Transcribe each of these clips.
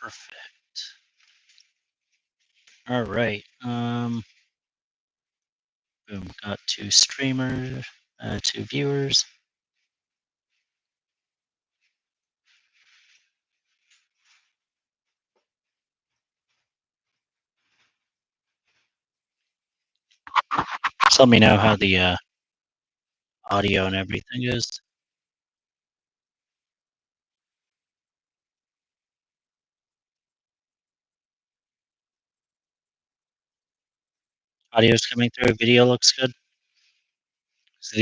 Perfect. All right. Boom. Got two streamers, two viewers. Just let me know how the audio and everything is. Audio's coming through. Video looks good. This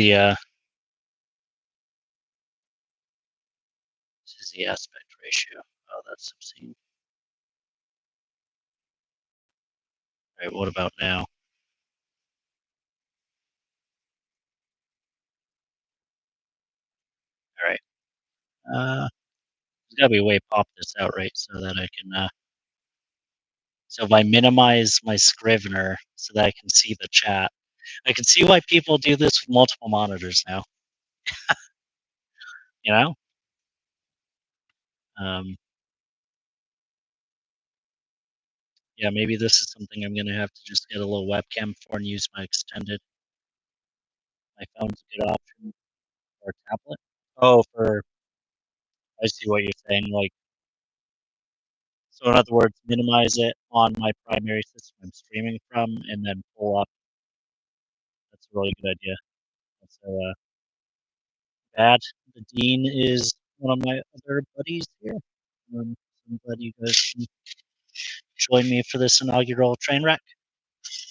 is the aspect ratio. Oh, that's obscene. All right. What about now? All right. There's got to be a way to pop this out, right, so that I can. So if I minimize my Scrivener so that I can see the chat, I can see why people do this with multiple monitors now. You know. Um, yeah, maybe this is something I'm gonna have to just get a little webcam for and use my extended. My phone's a good option or tablet. Oh, I see what you're saying. Like, so in other words, minimize it on my primary system I'm streaming from, and then pull up. That's a really good idea. So, bad. The dean is one of my other buddies here. I'm glad you guys can join me for this inaugural train wreck.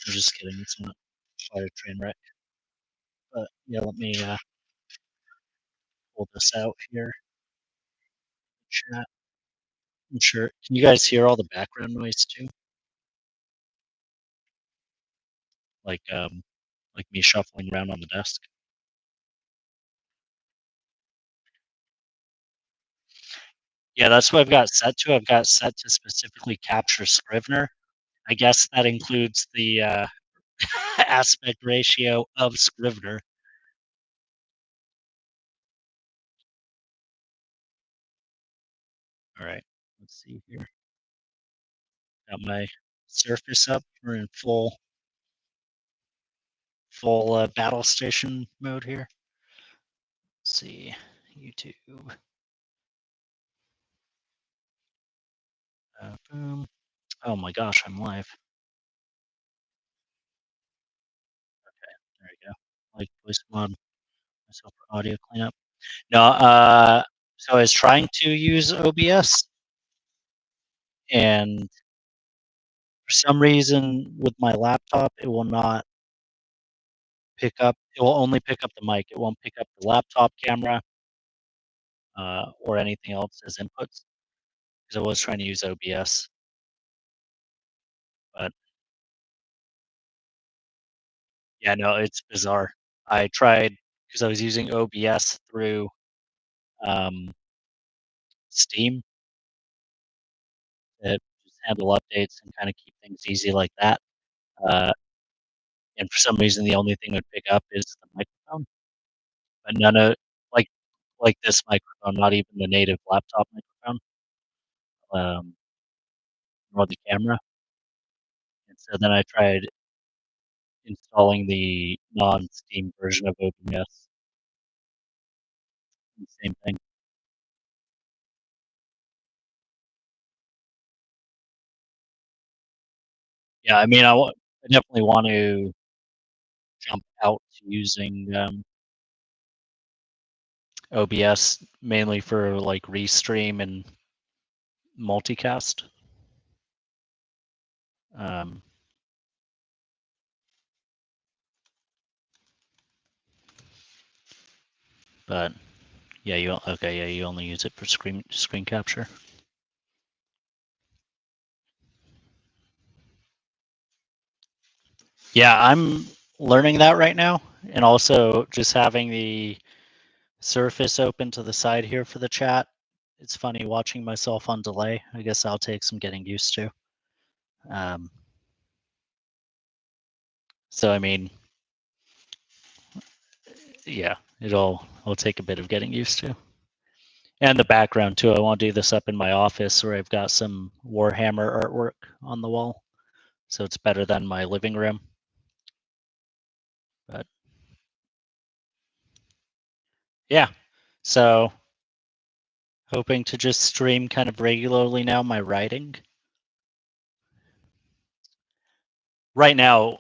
I'm just kidding. It's not quite a train wreck. But yeah, let me pull this out here. Chat. I'm sure. Can you guys hear all the background noise too? Like like me shuffling around on the desk. Yeah, that's what I've got set to. I've got set to specifically capture Scrivener. I guess that includes the aspect ratio of Scrivener. All right, let's see here. Got my Surface up. We're in full battle station mode here. Let's see, YouTube. Boom. Oh my gosh, I'm live. Okay, there we go. Like voice mod myself for audio cleanup. No, so I was trying to use OBS, and for some reason with my laptop, it will not pick up. It will only pick up the mic. It won't pick up the laptop camera or anything else as inputs. Because I was trying to use OBS, but yeah, no, it's bizarre. I tried because I was using OBS through um, Steam to just handle updates and kind of keep things easy like that. Uh, and for some reason, the only thing it would pick up is the microphone, but none of like this microphone, not even the native laptop microphone, um, nor the camera. And so then I tried installing the non-Steam version of OBS. Same thing. Yeah, I mean, I definitely want to jump out to using OBS mainly for like restream and multicast. Um, but yeah, you only use it for screen capture. Yeah, I'm learning that right now, and also just having the Surface open to the side here for the chat. It's funny watching myself on delay. I guess I'll take some getting used to. So I mean, yeah, it'll take a bit of getting used to. And the background too. I want to do this up in my office where I've got some Warhammer artwork on the wall. So it's better than my living room. But yeah. So hoping to just stream kind of regularly now my writing. Right now,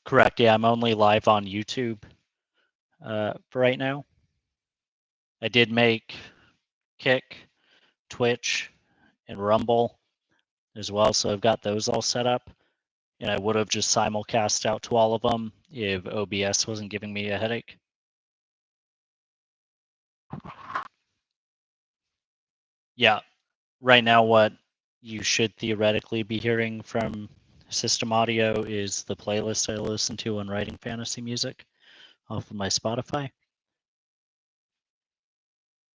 correct. Yeah, I'm only live on YouTube for right now. I did make Kick, Twitch, and Rumble as well. So I've got those all set up. And I would have just simulcast out to all of them if OBS wasn't giving me a headache. Yeah, right now what you should theoretically be hearing from System Audio is the playlist I listen to when writing fantasy music off of my Spotify,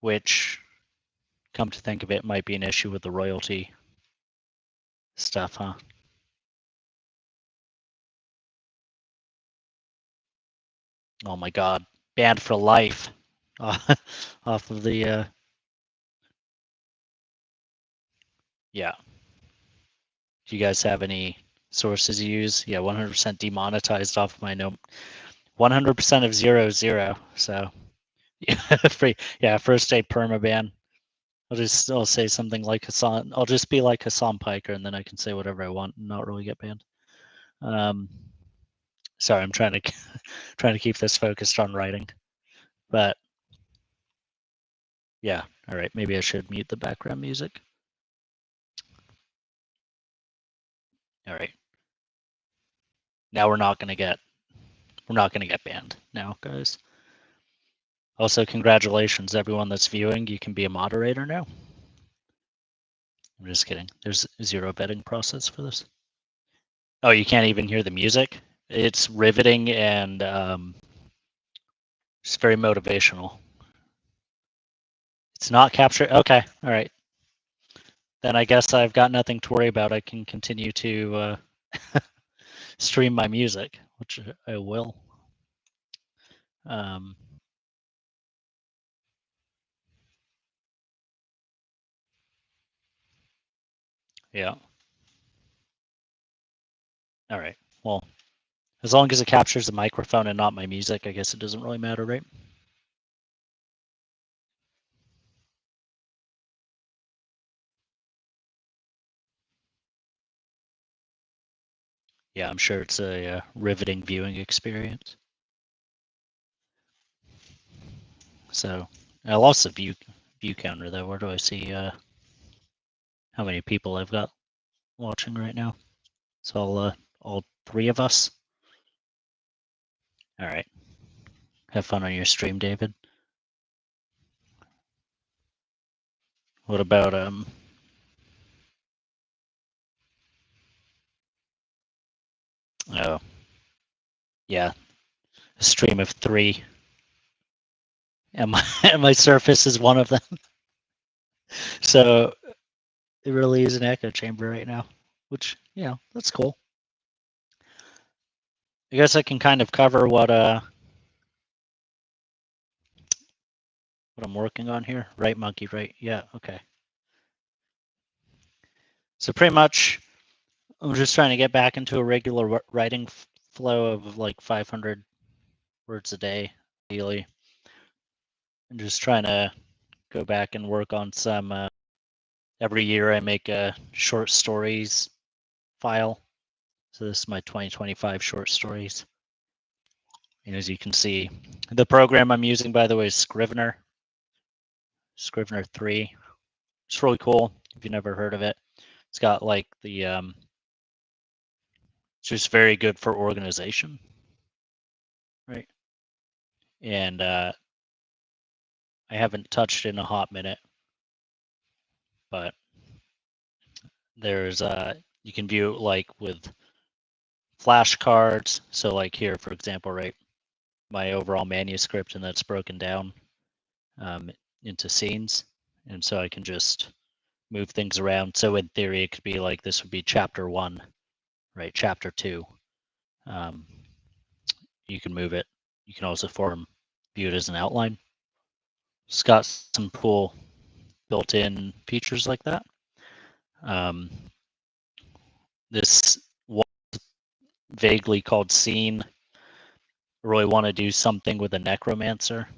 which, come to think of it, might be an issue with the royalty stuff, huh? Oh my god, banned for life off of the yeah. Do you guys have any sources you use? Yeah, 100% demonetized off of my note. 100% of 0, 0. So yeah, free. Yeah, first day permaban. I'll say something like Hassan. I'll just be like Hassan Piker, and then I can say whatever I want and not really get banned. Sorry, I'm trying to trying to keep this focused on writing, but yeah. All right, maybe I should mute the background music. All right. Now we're not gonna get banned now, guys. Also, congratulations, everyone that's viewing. You can be a moderator now. I'm just kidding. There's zero vetting process for this. Oh, you can't even hear the music? It's riveting and it's very motivational. It's not captured. Okay, all right. Then I guess I've got nothing to worry about. I can continue to stream my music, which I will. Yeah. All right. Well, as long as it captures the microphone and not my music, I guess it doesn't really matter, right? Yeah, I'm sure it's a riveting viewing experience. So I lost the view counter though. Where do I see how many people I've got watching right now? So all three of us. All right. Have fun on your stream, David. What about oh yeah, a stream of 3. And my Surface is one of them. So it really is an echo chamber right now, which, you know, that's cool. I guess I can kind of cover what I'm working on here. Right, monkey, right? Yeah, okay. So pretty much I'm just trying to get back into a regular writing flow of like 500 words a day, ideally. And just trying to go back and work on some every year I make a short stories file. So this is my 2025 short stories. And as you can see, the program I'm using, by the way, is Scrivener 3. It's really cool if you've never heard of it. It's got like the, it's just very good for organization, right? And I haven't touched it in a hot minute, but there's, you can view it like with flashcards. So like here, for example, right, my overall manuscript, and that's broken down into scenes. And so I can just move things around. So in theory, it could be like this would be chapter 1, right? Chapter 2. You can move it. You can also view it as an outline. It's got some cool built-in features like that. This was vaguely called Scene. I really want to do something with a necromancer.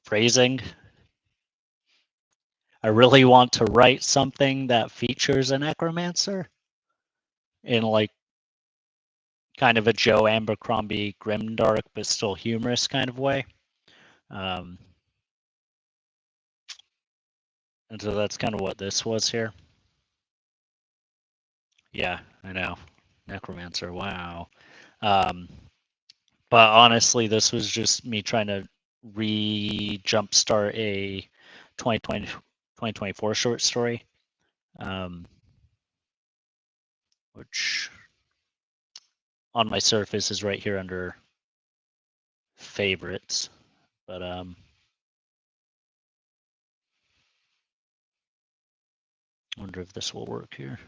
Phrasing. I really want to write something that features a necromancer in like kind of a Joe Abercrombie grimdark but still humorous kind of way. And so that's kind of what this was here. Yeah, I know. Necromancer, wow. But honestly, this was just me trying to jumpstart a 2024 short story, which on my surface is right here under favorites. But wonder if this will work here.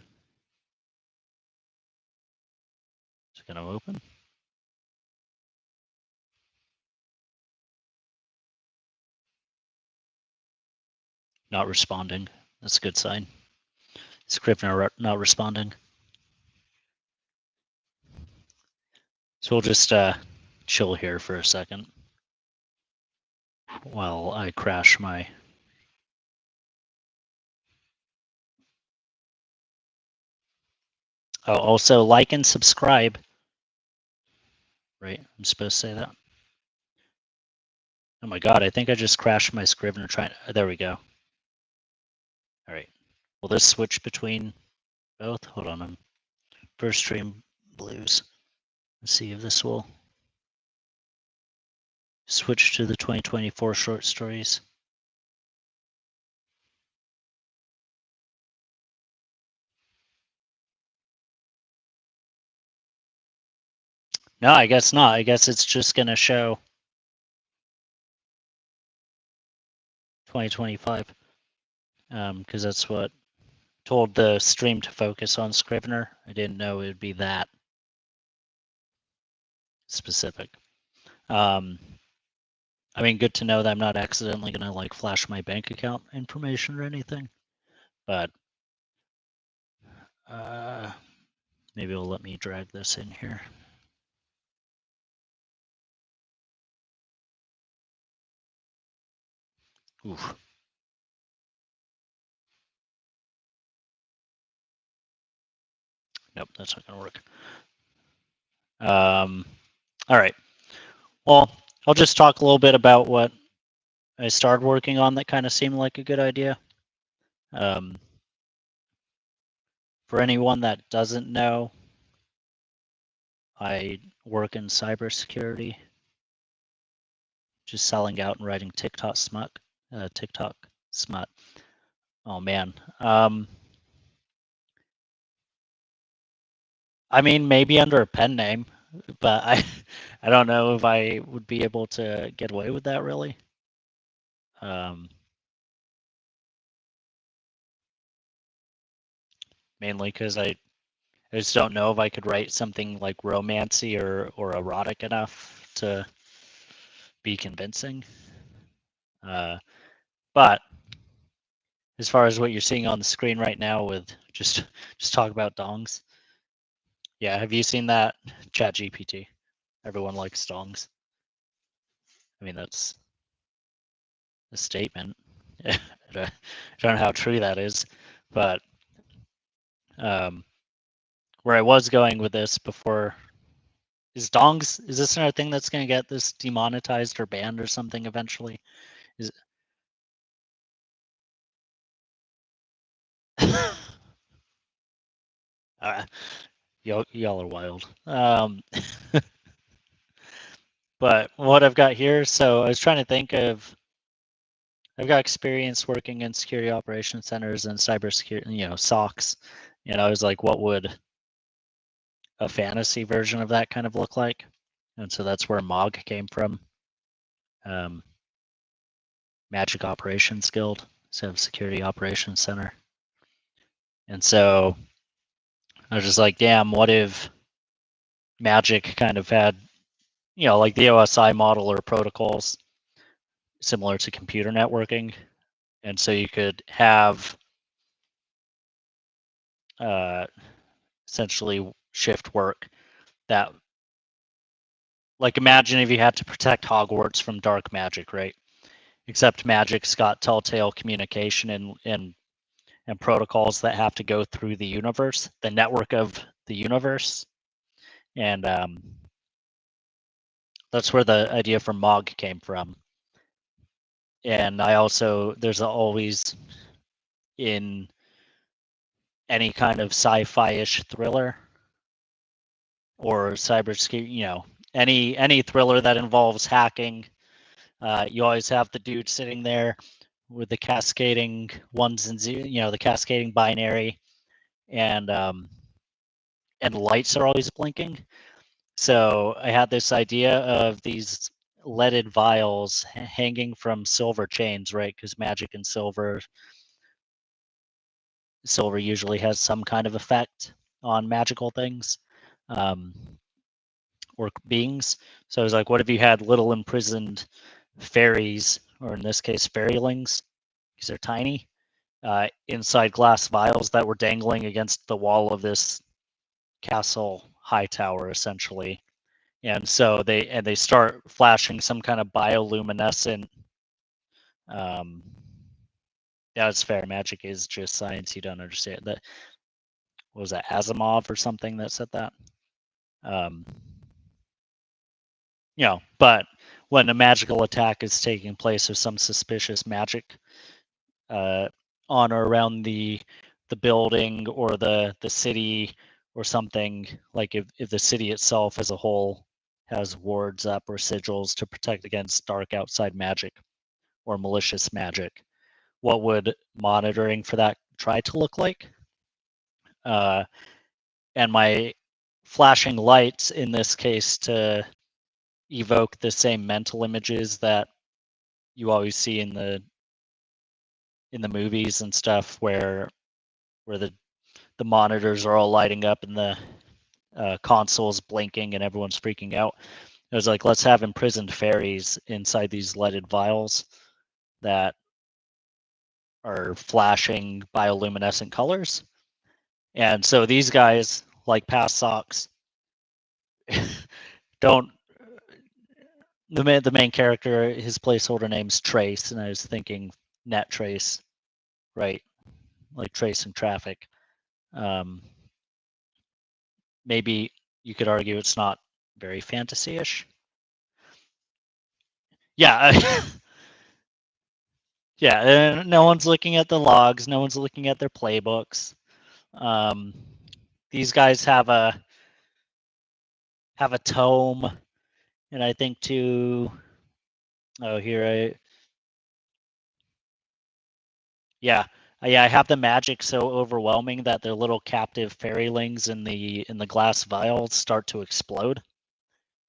Is it going to open? Not responding. That's a good sign. Scrivener not responding. So we'll just chill here for a second while I crash my. Oh, also like and subscribe. Right, I'm supposed to say that. Oh my god, I think I just crashed my Scrivener trying. There we go. All right. Will this switch between both? Hold on. I'm first stream blues. Let's see if this will switch to the 2024 short stories. No, I guess not. I guess it's just going to show 2025 because that's what told the stream to focus on Scrivener. I didn't know it would be that specific. I mean, good to know that I'm not accidentally going to like flash my bank account information or anything, but maybe it'll let me drag this in here. Oof. Nope, that's not going to work. All right. Well, I'll just talk a little bit about what I started working on that kind of seemed like a good idea. For anyone that doesn't know, I work in cybersecurity, just selling out and writing TikTok smut. Oh man. I mean, maybe under a pen name, but I don't know if I would be able to get away with that really. Mainly because I just don't know if I could write something like romancy or erotic enough to be convincing. But as far as what you're seeing on the screen right now with just talk about dongs. Yeah, have you seen that Chat GPT? Everyone likes dongs. I mean, that's a statement. I don't know how true that is, but where I was going with this before is dongs. Is this another thing that's going to get this demonetized or banned or something eventually? Is y'all are wild. But what I've got here, so I was trying to think of. I've got experience working in security operations centers and cybersecurity, SOCs. I was like, what would a fantasy version of that kind of look like? And so that's where MOG came from. Magic Operations Guild, so Security Operations Center. And so I was just like, damn, what if Magic kind of had, like the OSI model or protocols similar to computer networking, and so you could have essentially shift work that, like, imagine if you had to protect Hogwarts from dark magic, right? Except magic's got telltale communication and protocols that have to go through the universe, the network of the universe, and that's where the idea for Mog came from. And I also, there's always in any kind of sci-fi-ish thriller or cybersecurity, any thriller that involves hacking, you always have the dude sitting there with the cascading ones and zeros, the cascading binary, and lights are always blinking. So I had this idea of these leaded vials hanging from silver chains, right? Because magic and silver usually has some kind of effect on magical things um, or beings. So I was like, what if you had little imprisoned fairies, or in this case, fairylings, because they're tiny, inside glass vials that were dangling against the wall of this castle high tower, essentially. And so they start flashing some kind of bioluminescent. Um, yeah, it's fair. Magic is just science. You don't understand that. What was that, Asimov or something that said that? Um, but when a magical attack is taking place or some suspicious magic uh, on or around the building or the city or something, like if the city itself as a whole has wards up or sigils to protect against dark outside magic or malicious magic, what would monitoring for that try to look like? Uh, and my flashing lights in this case to evoke the same mental images that you always see in the movies and stuff, where the monitors are all lighting up and the consoles blinking and everyone's freaking out. It was like, let's have imprisoned fairies inside these leaded vials that are flashing bioluminescent colors. And so these guys, like past socks, don't. The main character, his placeholder name's Trace, and I was thinking net trace, right? Like tracing traffic. Um, Maybe you could argue it's not very fantasy-ish. Yeah, yeah. And no one's looking at the logs. No one's looking at their playbooks. Um, these guys have a tome, and I think too. Oh, here yeah, yeah. I have the magic so overwhelming that their little captive fairylings in the glass vials start to explode.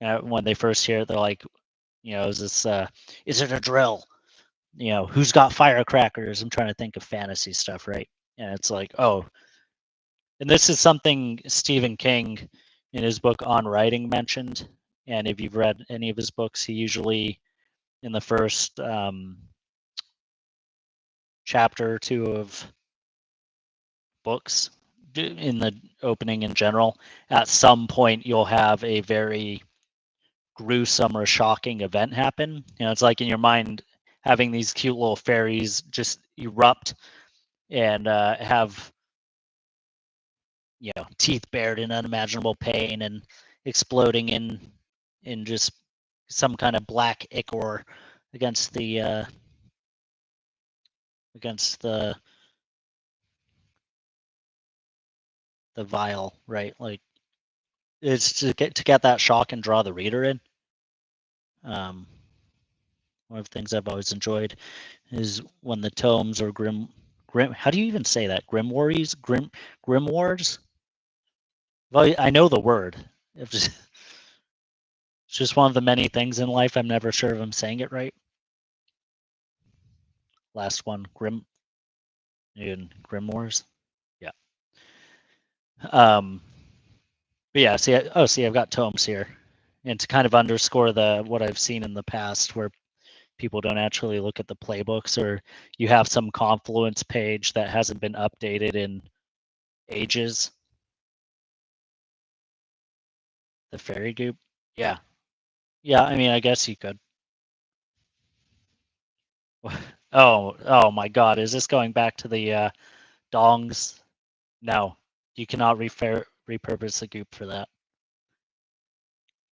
When they first hear it, they're like, is this is it a drill? Who's got firecrackers? I'm trying to think of fantasy stuff, right? And it's like, oh, and this is something Stephen King in his book On Writing mentioned. And if you've read any of his books, he usually, in the first chapter or two of books, in the opening in general, at some point you'll have a very gruesome or shocking event happen. It's like in your mind having these cute little fairies just erupt and have teeth bared in unimaginable pain and exploding in just some kind of black ichor against the vial, right? Like, it's to get that shock and draw the reader in. Um, One of the things I've always enjoyed is when the tomes or grim. How do you even say that? Grimoires. Well, I know the word. It's just one of the many things in life. I'm never sure if I'm saying it right. Last one, grimoires. Yeah. Um, but yeah, see, I've got tomes here, and to kind of underscore what I've seen in the past, where people don't actually look at the playbooks, or you have some Confluence page that hasn't been updated in ages. The fairy goop. Yeah. Yeah, I mean, I guess you could. Oh my God! Is this going back to the dongs? No, you cannot repurpose the goop for that.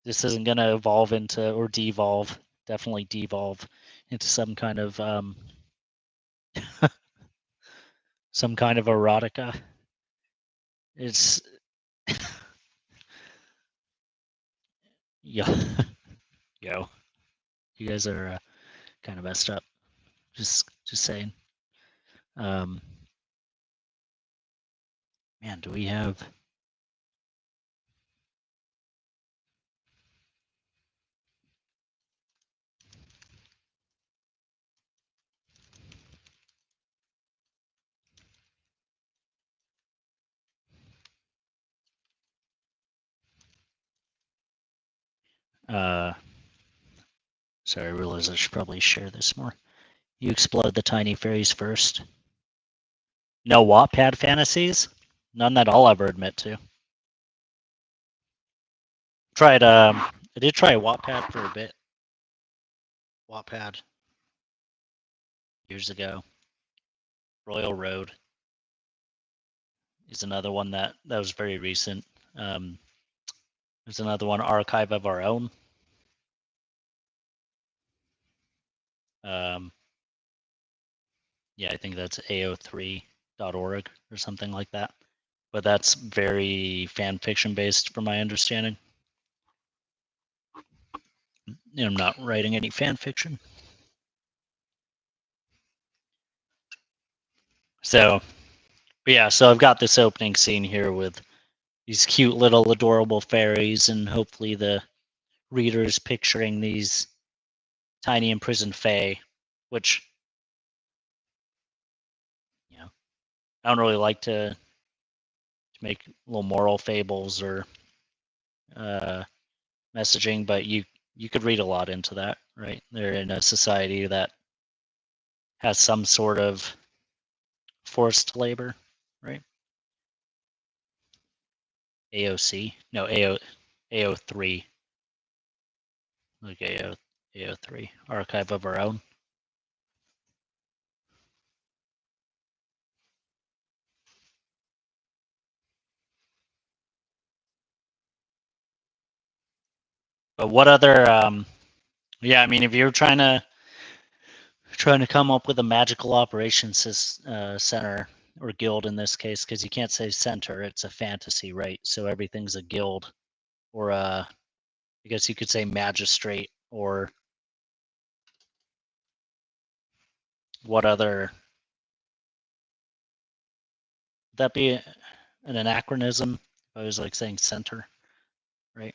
This isn't going to evolve into or devolve. Definitely devolve into some kind of some kind of erotica. It's yo, yo. You guys are kind of messed up. Just saying. Um, man, do we have? Sorry, I realize I should probably share this more. You explode the tiny fairies first. No Wattpad fantasies? None that I'll ever admit to. Tried I did try Wattpad for a bit. Wattpad years ago. Royal Road is another one that was very recent. There's another one, Archive of Our Own. Um, yeah, I think that's ao3.org or something like that. But that's very fan fiction based, from my understanding. I'm not writing any fan fiction. So, but yeah, so I've got this opening scene here with these cute little adorable fairies, and hopefully the reader's picturing these tiny imprisoned fae, which, you know, I don't really like to make little moral fables or uh, messaging, but you could read a lot into that, right? They're in a society that has some sort of forced labor, right? AOC, no AO3, like AO3, Archive of Our Own. But what other? Yeah, I mean, if you're trying to come up with a magical operations center or guild in this case, because you can't say center, it's a fantasy, right? So everything's a guild, or I guess you could say magistrate, or what other? Would that be an anachronism? I was like saying center, right?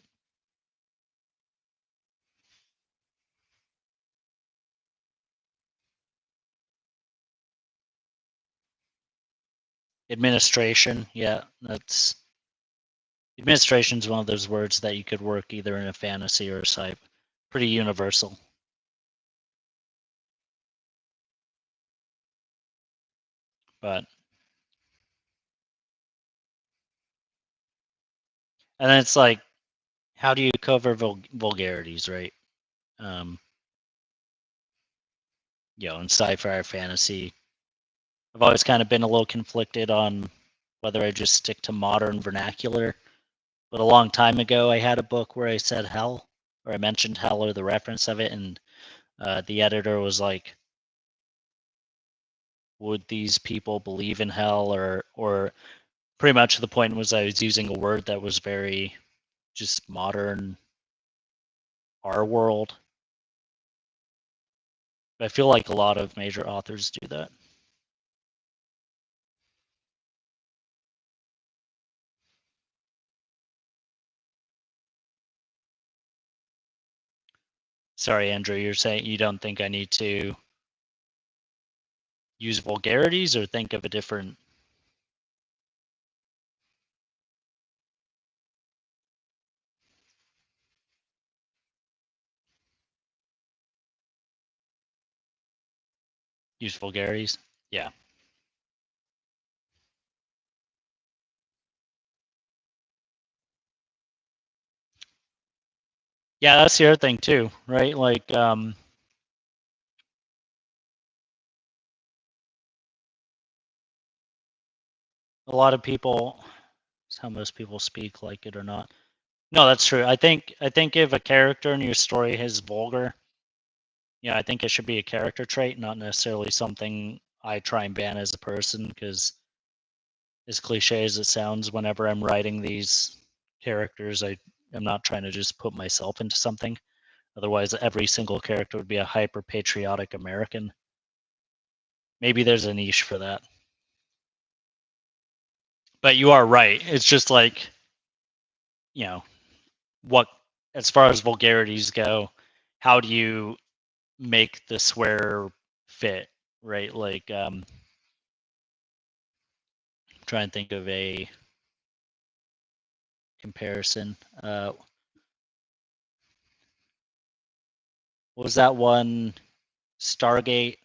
Administration, yeah, that's administration is one of those words that you could work either in a fantasy or a sci. Pretty universal. But and then it's like, how do you cover vulgarities, right? Um, in sci-fi or fantasy, I've always kind of been a little conflicted on whether I just stick to modern vernacular. But a long time ago, I had a book where I said hell, or I mentioned hell or the reference of it, and the editor was like, "Would these people believe in hell?" Or pretty much the point was I was using a word that was very just modern, our world. But I feel like a lot of major authors do that. Sorry, Andrew, you're saying you don't think I need to use vulgarities or think of a different. Use vulgarities. Yeah. Yeah, that's the other thing too, right? Like, a lot of people, it's how most people speak, like it or not. No, that's true. I think if a character in your story is vulgar, yeah, I think it should be a character trait, not necessarily something I try and ban as a person. Because as cliche as it sounds, whenever I'm writing these characters, I am not trying to just put myself into something. Otherwise, every single character would be a hyper patriotic American. Maybe there's a niche for that. But you are right. It's just like, you know, what, as far as vulgarities go, how do you make the swear fit, right? Like, try and think of a comparison. What was that one? Stargate.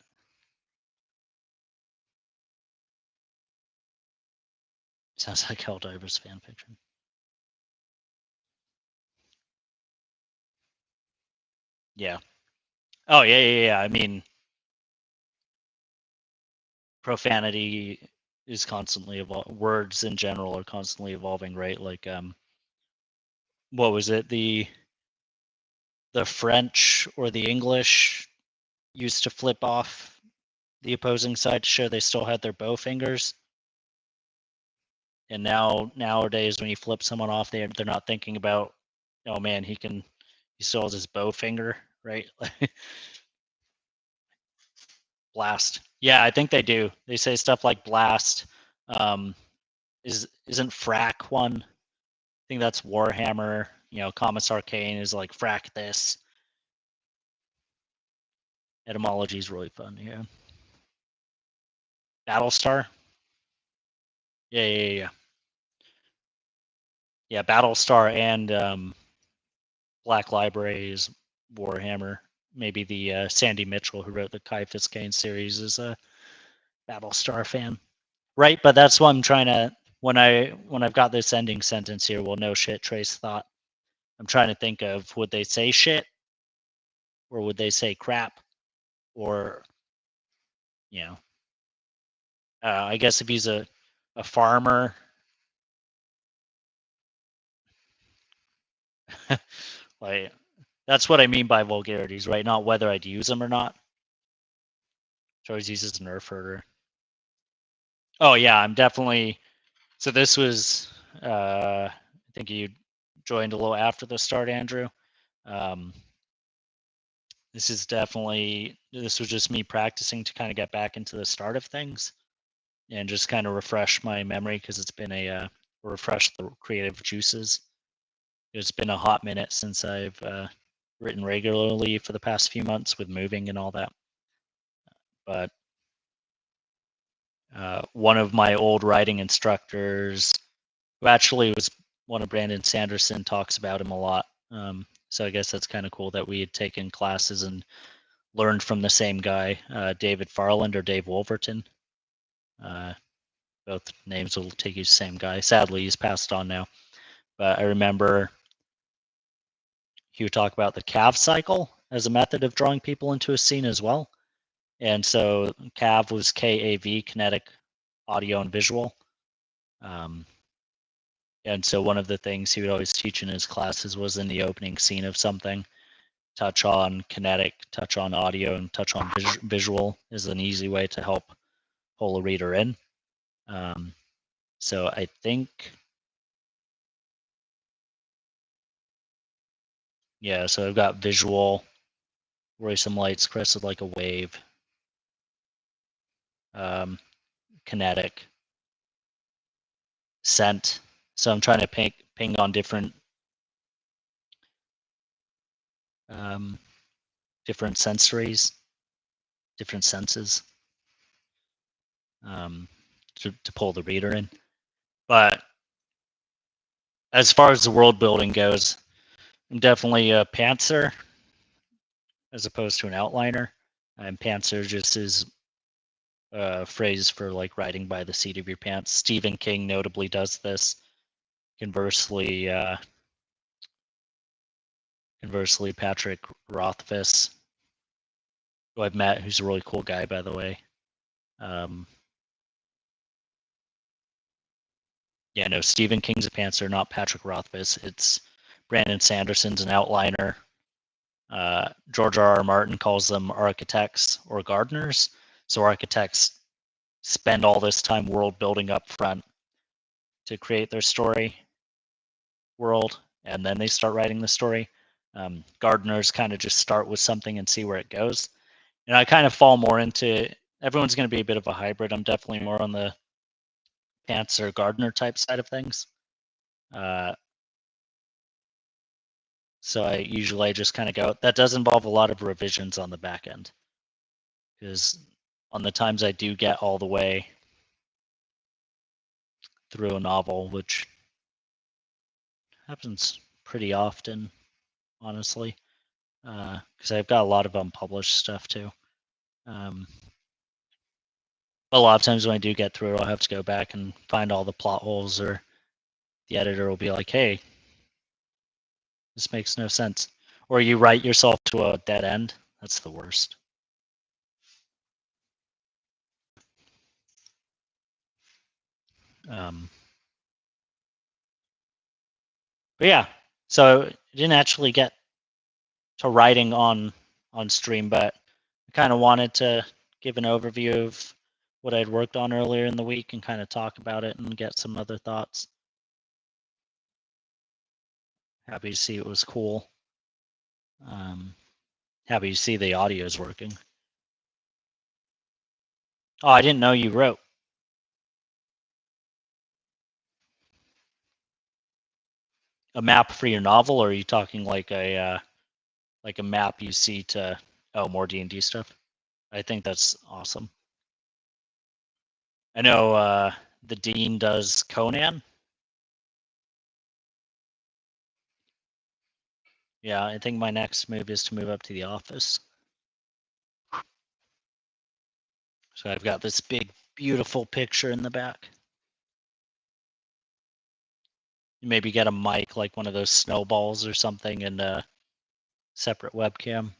Sounds like Helldivers fan fiction. Yeah. Oh yeah. I mean, profanity is constantly evolving. Words in general are constantly evolving, right? Like, what was it? The French or the English used to flip off the opposing side to show they still had their bow fingers. And nowadays, when you flip someone off, they're not thinking about, oh man, he still has his bow finger, right? Blast. Yeah, I think they do. They say stuff like blast. Um, isn't frack one? I think that's Warhammer. Commons Arcane is like frack this. Etymology is really fun. Yeah. Battlestar. Yeah. Yeah, Battlestar and Black Library is Warhammer. Maybe the Sandy Mitchell, who wrote the Kai Fiskane series, is a Battlestar fan. Right, but that's what I'm trying to, when I've got this ending sentence here. Well, no shit, Trace thought. I'm trying to think of, would they say shit, or would they say crap, or you know, I guess if he's a farmer, like, that's what I mean by vulgarities, right? Not whether I'd use them or not. So always uses nerf herder. Oh yeah, I'm definitely. So this was, I think you joined a little after the start, Andrew. Um, this was just me practicing to kind of get back into the start of things and just kind of refresh my memory, because it's been refresh the creative juices. It's been a hot minute since I've written regularly for the past few months with moving and all that. But one of my old writing instructors, who actually was one of Brandon Sanderson, talks about him a lot. So I guess that's kind of cool that we had taken classes and learned from the same guy, David Farland or Dave Wolverton. Uh, both names will take you to the same guy. Sadly, he's passed on now. But I remember he would talk about the CAV cycle as a method of drawing people into a scene as well. And so CAV was KAV, kinetic, audio, and visual. And so one of the things he would always teach in his classes was, in the opening scene of something, touch on kinetic, touch on audio, and touch on visual is an easy way to help pull a reader in. So I think, yeah, so I've got visual, worrisome lights, crested like a wave, kinetic, scent. So I'm trying to ping on um, different sensories, different senses, um, to pull the reader in. But as far as the world building goes, I'm definitely a pantser as opposed to an outliner. And pantser just is phrase for like riding by the seat of your pants. Stephen King notably does this. Conversely, Patrick Rothfuss, who I've met, who's a really cool guy, by the way. Yeah, no, Stephen King's a pantser, not Patrick Rothfuss. It's Brandon Sanderson's an outliner. George R. Martin calls them architects or gardeners. So architects spend all this time world building up front to create their story world, and then they start writing the story. Gardeners kind of just start with something and see where it goes. And I kind of fall more into, everyone's going to be a bit of a hybrid. I'm definitely more on the pantser gardener type side of things. So I usually just kind of go, that does involve a lot of revisions on the back end, because on the times I do get all the way through a novel, which happens pretty often, honestly, because I've got a lot of unpublished stuff too. A lot of times when I do get through it, I'll have to go back and find all the plot holes, or the editor will be like, hey, this makes no sense. Or you write yourself to a dead end. That's the worst. But yeah, so I didn't actually get to writing on stream, but I kind of wanted to give an overview of what I'd worked on earlier in the week and kind of talk about it and get some other thoughts. Happy to see it was cool. Happy to see the audio is working. Oh, I didn't know you wrote. A map for your novel, or are you talking like a map you see to more D&D stuff? I think that's awesome. I know the Dean does Conan. Yeah, I think my next move is to move up to the office. So I've got this big, beautiful picture in the back. Maybe get a mic, like one of those snowballs or something, and a separate webcam.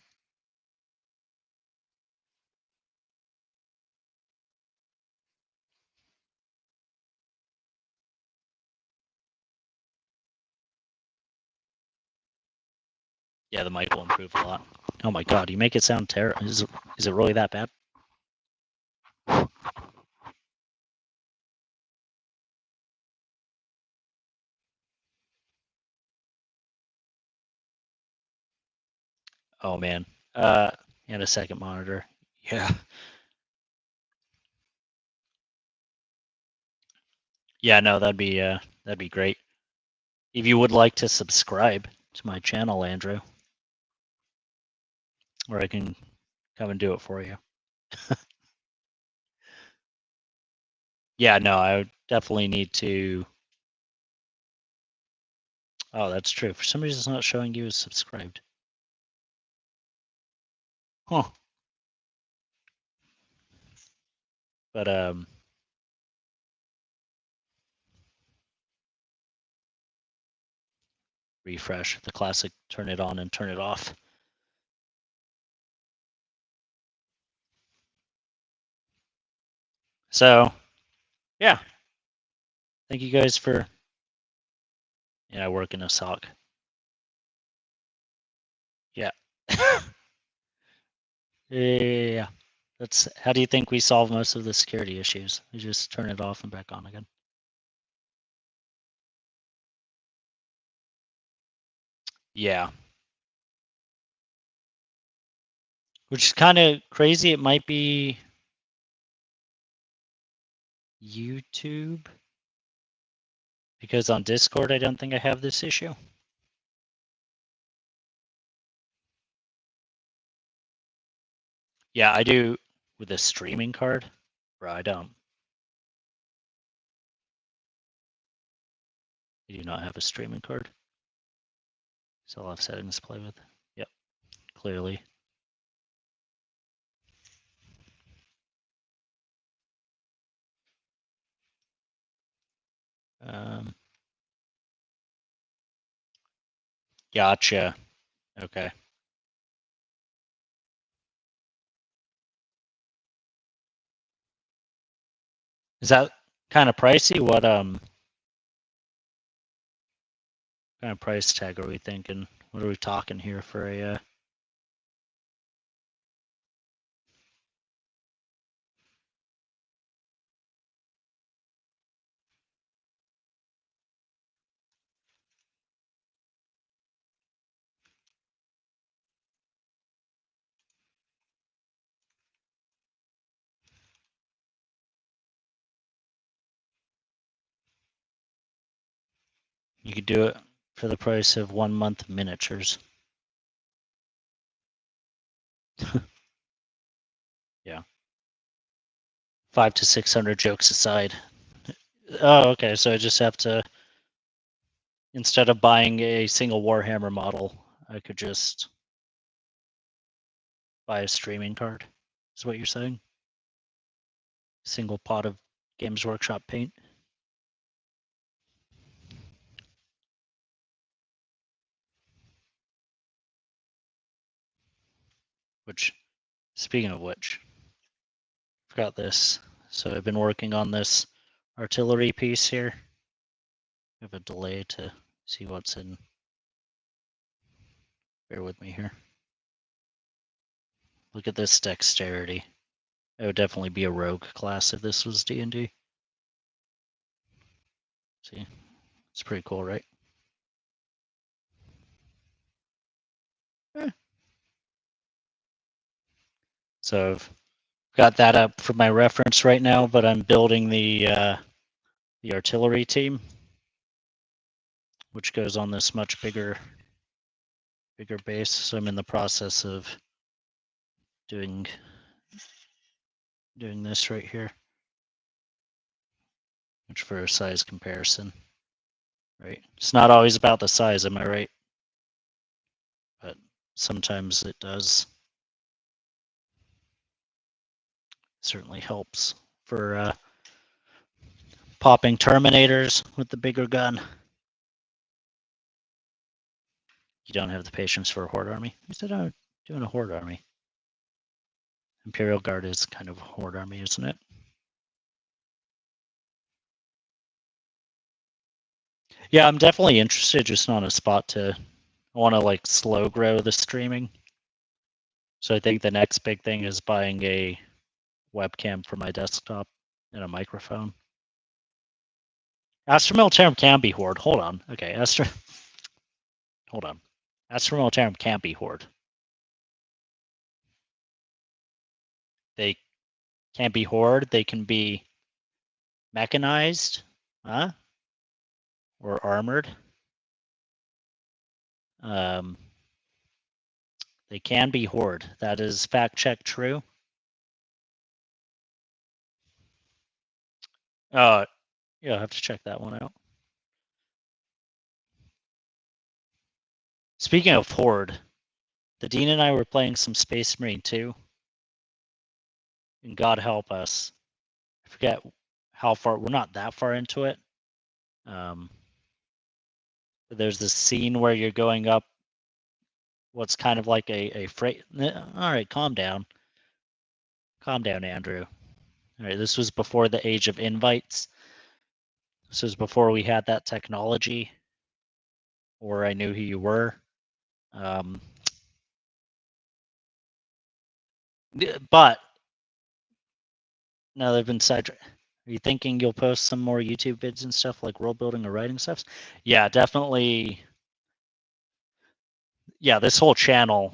Yeah, the mic will improve a lot. Oh my god, you make it sound terrible. Is it really that bad? Oh man. And a second monitor. Yeah. Yeah, no, that'd be great. If you would like to subscribe to my channel, Andrew, or I can come and do it for you. Yeah, no, I would definitely need to. Oh, that's true. For some reason, it's not showing you as subscribed. Huh. But refresh the classic. Turn it on and turn it off. So, yeah. Thank you guys for. Yeah, I work in a sock. Yeah. Yeah. That's how do you think we solve most of the security issues? We just turn it off and back on again. Yeah. Which is kind of crazy. It might be YouTube, because on Discord I don't think I have this issue. Yeah, I do with a streaming card. Bro, I don't. I do not have a streaming card. So I'll have settings to play with. Yep, clearly. Um, gotcha. Okay. Is that kind of pricey? What kind of price tag are we thinking? What are we talking here for a? You could do it for the price of 1 month miniatures. Yeah. 500 to 600 jokes aside. Oh, okay. So I just have to, instead of buying a single Warhammer model, I could just buy a streaming card. Is what you're saying? Single pot of Games Workshop paint. Which, speaking of which, forgot this. So I've been working on this artillery piece here. I have a delay to see what's in. Bear with me here. Look at this dexterity. It would definitely be a rogue class if this was D&D. See, it's pretty cool, right? Eh. So I've got that up for my reference right now, but I'm building the artillery team, which goes on this much bigger base. So I'm in the process of doing this right here, which for a size comparison, right? It's not always about the size, am I right? But sometimes it does. Certainly helps for popping Terminators with the bigger gun. You don't have the patience for a Horde army? You said I'm doing a Horde army. Imperial Guard is kind of a Horde army, isn't it? Yeah, I'm definitely interested, just not a spot to. I want to like slow grow the streaming. So I think the next big thing is buying a webcam for my desktop and a microphone. Astra Militarum can be Horde. Hold on. Okay, Hold on. Astra Militarum can't be Horde. They can't be Horde. They can be mechanized, huh? Or armored. Um, they can be Horde. That is fact check true. Yeah, I have to check that one out. Speaking of Horde, the Dean and I were playing some Space Marine 2, and God help us, I forget how far. We're not that far into it. But there's this scene where you're going up what's kind of like a freight. All right, calm down. Calm down, Andrew. All right, this was before the age of invites. This was before we had that technology, or I knew who you were. But now they've been sidetracked. Are you thinking you'll post some more YouTube vids and stuff like world building or writing stuff? Yeah, definitely. Yeah, this whole channel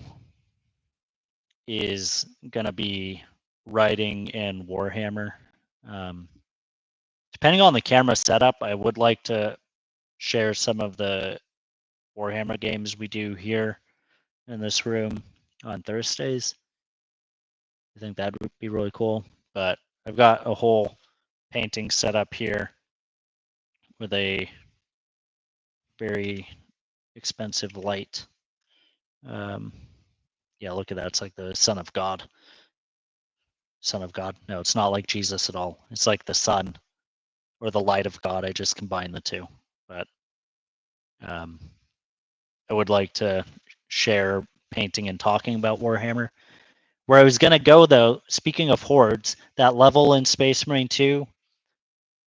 is gonna be writing and Warhammer. Depending on the camera setup, I would like to share some of the Warhammer games we do here in this room on Thursdays. I think that would be really cool. But I've got a whole painting set up here with a very expensive light. Yeah, look at that. It's like the Son of God. Son of God. No, it's not like Jesus at all. It's like the Son. or the Light of God. I just combined the two, but I would like to share painting and talking about Warhammer. Where I was gonna go though, speaking of hordes, that level in Space Marine 2,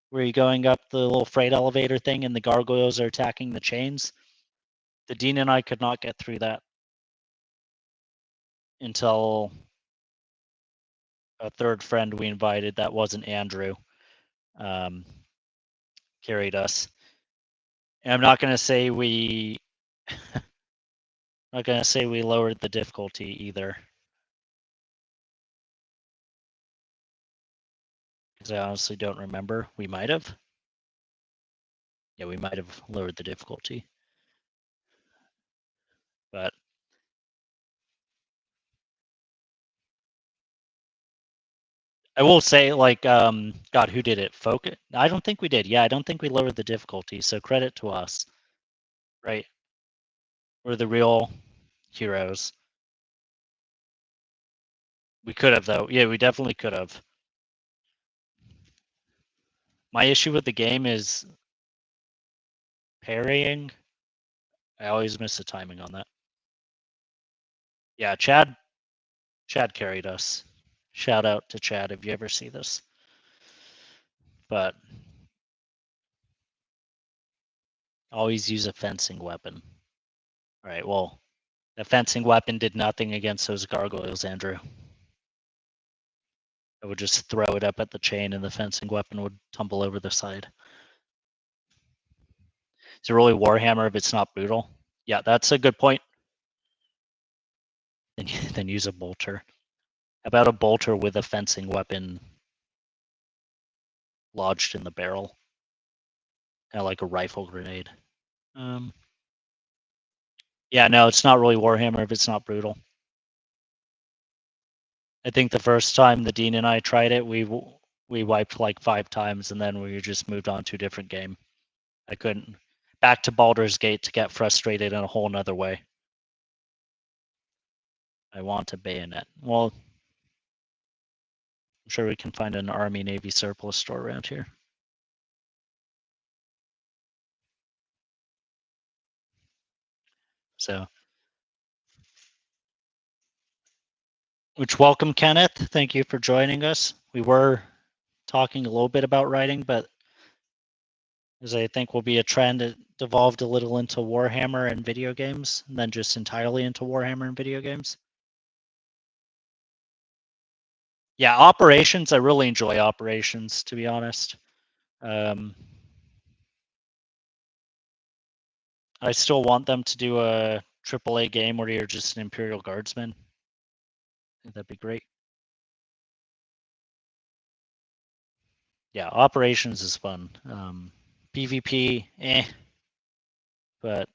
where you're going up the little freight elevator thing and the gargoyles are attacking the chains. The Dean and I could not get through that until a third friend we invited that wasn't Andrew carried us. And I'm not gonna say we lowered the difficulty either. Because I honestly don't remember. We might have. Yeah, we might have lowered the difficulty. But I will say, like, God, who did it? Focus? I don't think we did. Yeah, I don't think we lowered the difficulty. So credit to us, right? We're the real heroes. We could have, though. Yeah, we definitely could have. My issue with the game is parrying. I always miss the timing on that. Yeah, Chad carried us. Shout out to Chad if you ever see this. But always use a fencing weapon. All right, well, the fencing weapon did nothing against those gargoyles, Andrew. I would just throw it up at the chain and the fencing weapon would tumble over the side. Is it really Warhammer if it's not brutal? Yeah, that's a good point. Then use a bolter. How about a bolter with a fencing weapon lodged in the barrel? Kind of like a rifle grenade. Yeah, no, it's not really Warhammer if it's not brutal. I think the first time the Dean and I tried it, we wiped like 5 times, and then we just moved on to a different game. I couldn't. Back to Baldur's Gate to get frustrated in a whole nother way. I want a bayonet. Well, I'm sure we can find an Army Navy surplus store around here. So, which welcome, Kenneth. Thank you for joining us. We were talking a little bit about writing, but as I think will be a trend, it devolved a little into Warhammer and video games, and then just entirely into Warhammer and video games. Yeah, operations. I really enjoy operations, to be honest. I still want them to do a AAA game where you're just an Imperial Guardsman. I think that'd be great. Yeah, operations is fun. PvP, but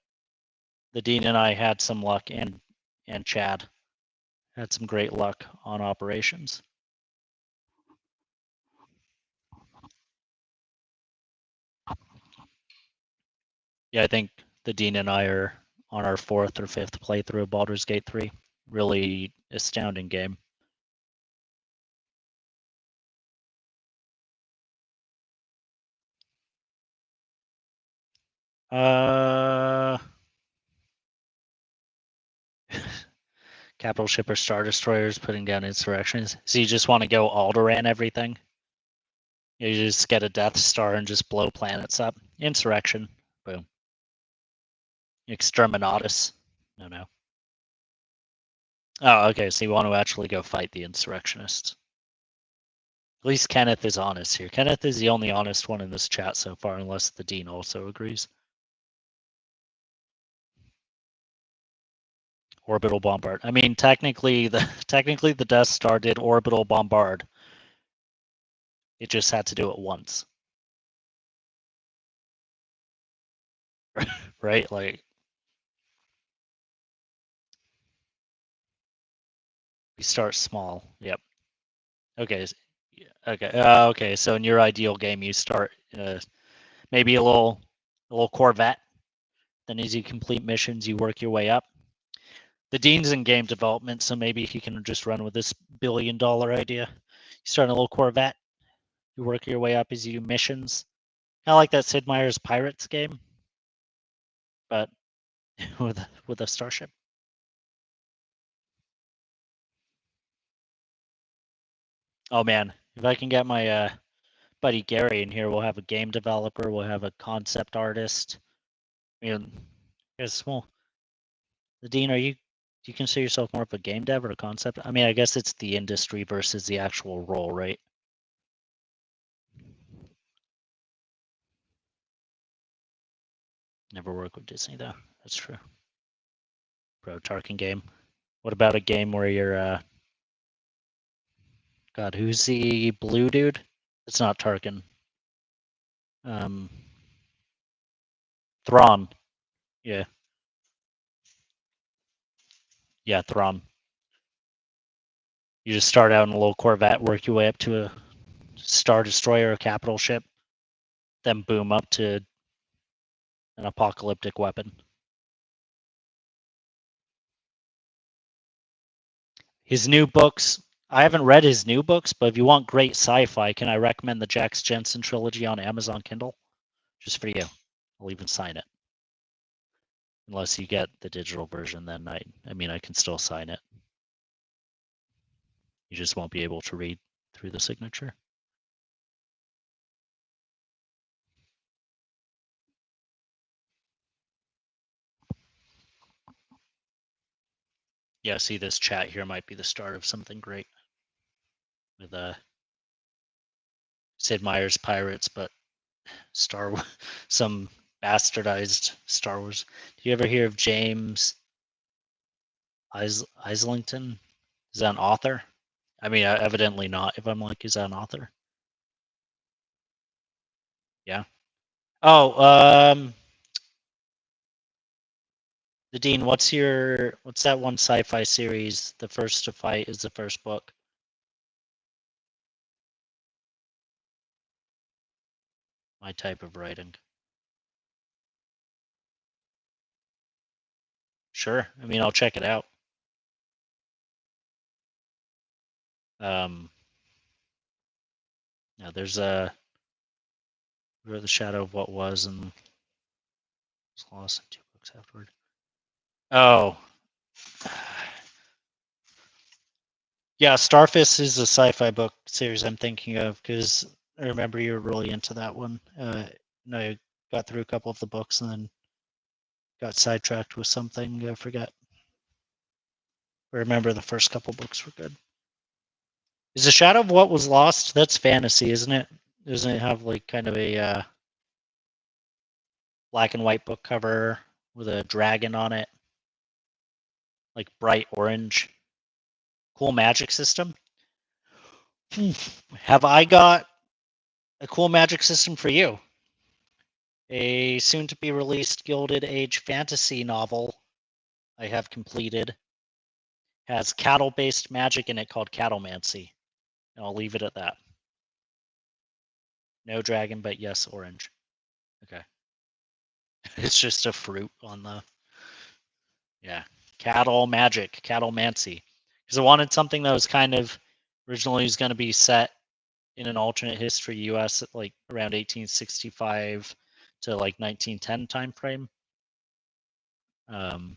the Dean and I had some luck, and Chad had some great luck on operations. Yeah, I think the Dean and I are on our 4th or 5th playthrough of Baldur's Gate 3. Really astounding game. Capital ship or Star Destroyers putting down insurrections. So you just want to go Alderaan everything? You just get a Death Star and just blow planets up. Insurrection. Boom. Exterminatus. No. Oh, okay. So you want to actually go fight the insurrectionists. At least Kenneth is honest here. Kenneth is the only honest one in this chat so far, unless the Dean also agrees. Orbital bombard. I mean, technically the Death Star did orbital bombard. It just had to do it once. Right? Like, we start small. Yep. Okay. Okay. Okay. So in your ideal game, you start maybe a little Corvette. Then as you complete missions, you work your way up. The Dean's in game development, so maybe he can just run with this $1 billion idea. You start in a little Corvette, you work your way up as you do missions. Kinda like that Sid Meier's Pirates game, but with a starship. Oh, man. If I can get my, buddy Gary in here, we'll have a game developer, we'll have a concept artist. I mean, yes, well, Dean, do you consider yourself more of a game dev or a concept? I mean, I guess it's the industry versus the actual role, right? Never work with Disney though. That's true. Bro, Tarkin game. What about a game where you're God, who's the blue dude? It's not Tarkin. Um Thrawn. Yeah. Yeah, Thrawn. You just start out in a little Corvette, work your way up to a Star Destroyer, a capital ship, then boom up to an apocalyptic weapon. His new books, I haven't read his new books, but if you want great sci-fi, can I recommend the Jax Jensen trilogy on Amazon Kindle? Just for you. I'll even sign it. Unless you get the digital version, then I mean I can still sign it. You just won't be able to read through the signature. Yeah, see, this chat here might be the start of something great with Sid Meier's Pirates, but Star Wars, some bastardized Star Wars. Do you ever hear of James Islington? Is that an author? I mean, evidently not. If I'm like, is that an author? Yeah. Oh, the Dean. What's that one sci-fi series? The First to Fight is the first book. My type of writing. Sure. I mean, I'll check it out. Yeah, there's a Where the Shadow of What Was and was lost in 2 books afterward. Oh, yeah, Starfist is a sci-fi book series I'm thinking of because I remember you were really into that one. No, I got through a couple of the books and then got sidetracked with something. I forget. I remember the first couple books were good. Is the Shadow of What Was Lost? That's fantasy, isn't it? Doesn't it have like kind of a black and white book cover with a dragon on it, like bright orange? Cool magic system. Have I got a cool magic system for you? A soon to be released Gilded Age fantasy novel I have completed has cattle based magic in it called Cattlemancy. And I'll leave it at that. No dragon, but yes, orange. Okay. It's just a fruit on the. Yeah. Cattle magic, Cattlemancy. Because I wanted something that was kind of originally was going to be set in an alternate history US at like around 1865 to like 1910 time frame. And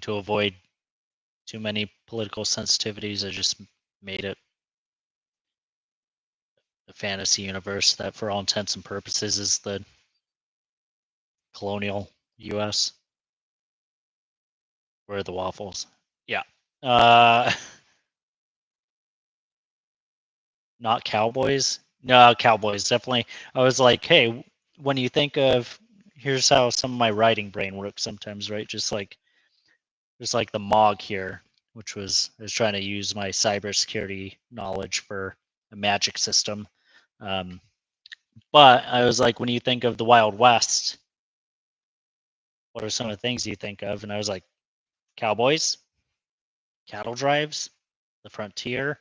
to avoid too many political sensitivities, I just made it a fantasy universe that, for all intents and purposes, is the colonial US. Where are the waffles? Yeah. Uh, not cowboys. No, cowboys definitely. I was like, hey, when you think of, here's how some of my writing brain works sometimes, right? Just like there's like the Mog here, which was I was trying to use my cybersecurity knowledge for a magic system. Um, but I was like, when you think of the Wild West, what are some of the things you think of? And I was like, cowboys, cattle drives, the frontier,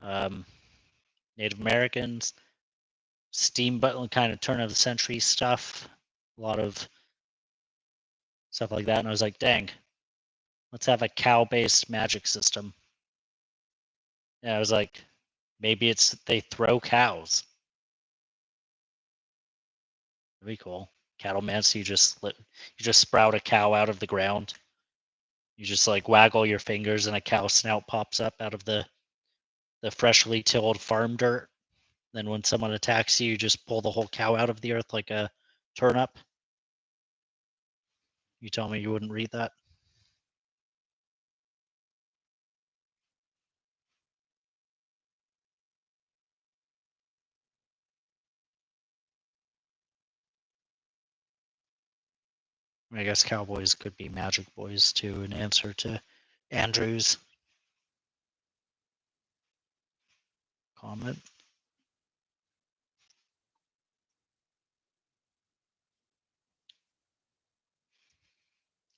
um, Native Americans, steamboat kind of turn of the century stuff, a lot of stuff like that. And I was like, dang, let's have a cow based magic system. And I was like, maybe it's they throw cows. That'd be cool. Cattlemancy, you just sprout a cow out of the ground. You just like waggle your fingers and a cow snout pops up out of the freshly tilled farm dirt. Then when someone attacks you, you just pull the whole cow out of the earth like a turnip. You tell me you wouldn't read that? I guess cowboys could be magic boys too, in answer to Andrew's comment.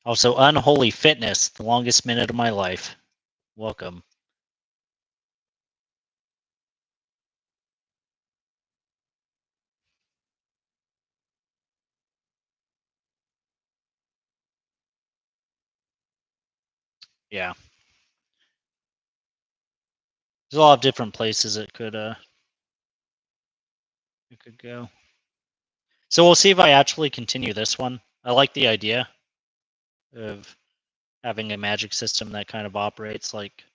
Also, Unholy Fitness, the longest minute of my life. Welcome. Yeah. There's a lot of different places it could go. So we'll see if I actually continue this one. I like the idea of having a magic system that kind of operates like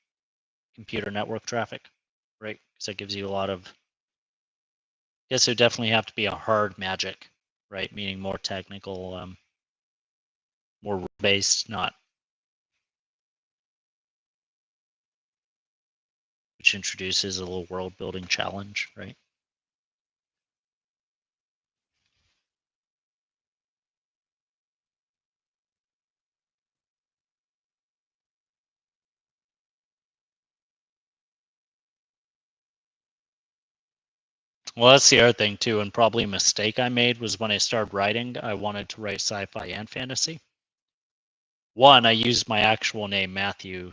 computer network traffic, right? Because that gives you a lot of. I guess it would definitely have to be a hard magic, right? Meaning more technical, more based, not which introduces a little world building challenge, right? Well, that's the other thing too, and probably a mistake I made was when I started writing, I wanted to write sci-fi and fantasy. One, I used my actual name, Matthew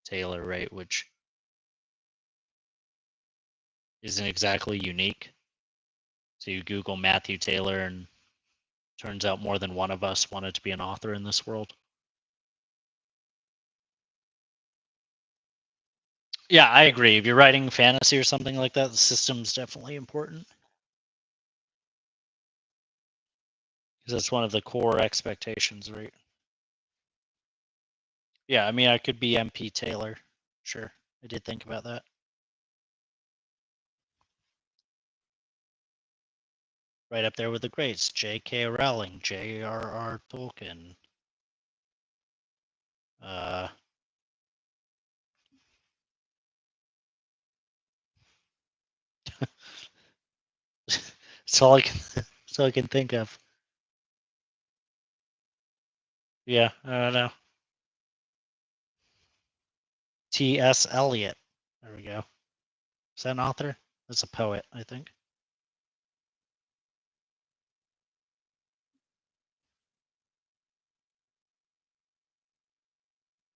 Taylor, right, which isn't exactly unique. So you Google Matthew Taylor, and turns out more than one of us wanted to be an author in this world. Yeah, I agree. If you're writing fantasy or something like that, the system's definitely important. Because that's one of the core expectations, right? Yeah, I mean, I could be MP Taylor. Sure, I did think about that. Right up there with the greats: J.K. Rowling, J.R.R. Tolkien. Uh, it's all I can. It's all I can think of. Yeah, I don't know. T.S. Eliot. There we go. Is that an author? That's a poet, I think.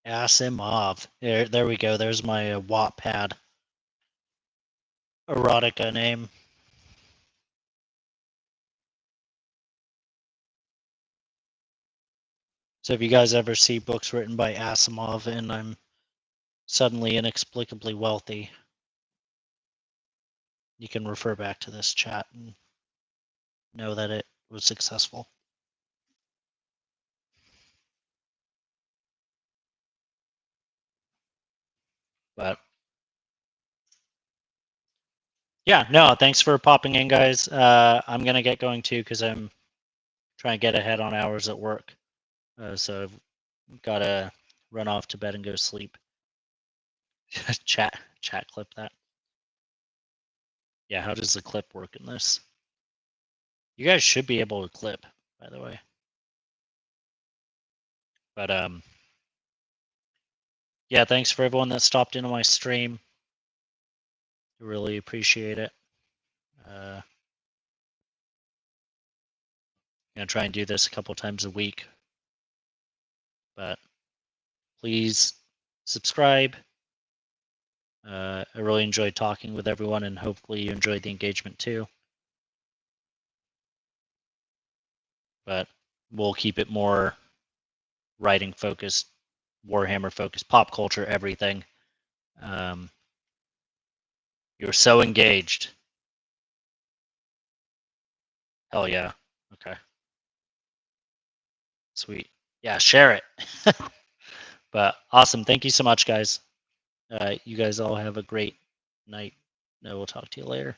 Asimov. There we go. There's my Wattpad erotica name. So if you guys ever see books written by Asimov and I'm suddenly inexplicably wealthy, you can refer back to this chat and know that it was successful. But yeah, no, thanks for popping in, guys. I'm gonna get going too because I'm trying to get ahead on hours at work. So I've gotta run off to bed and go sleep. chat clip that. Yeah, how does the clip work in this? You guys should be able to clip, by the way. But yeah, thanks for everyone that stopped into my stream. I really appreciate it. I'm gonna try and do this a couple times a week, but please subscribe. I really enjoyed talking with everyone, and hopefully you enjoyed the engagement too. But we'll keep it more writing focused, Warhammer focused, pop culture, everything. You're so engaged. Hell yeah. Okay. Sweet. Yeah, share it. But awesome. Thank you so much, guys. You guys all have a great night. I will talk to you later.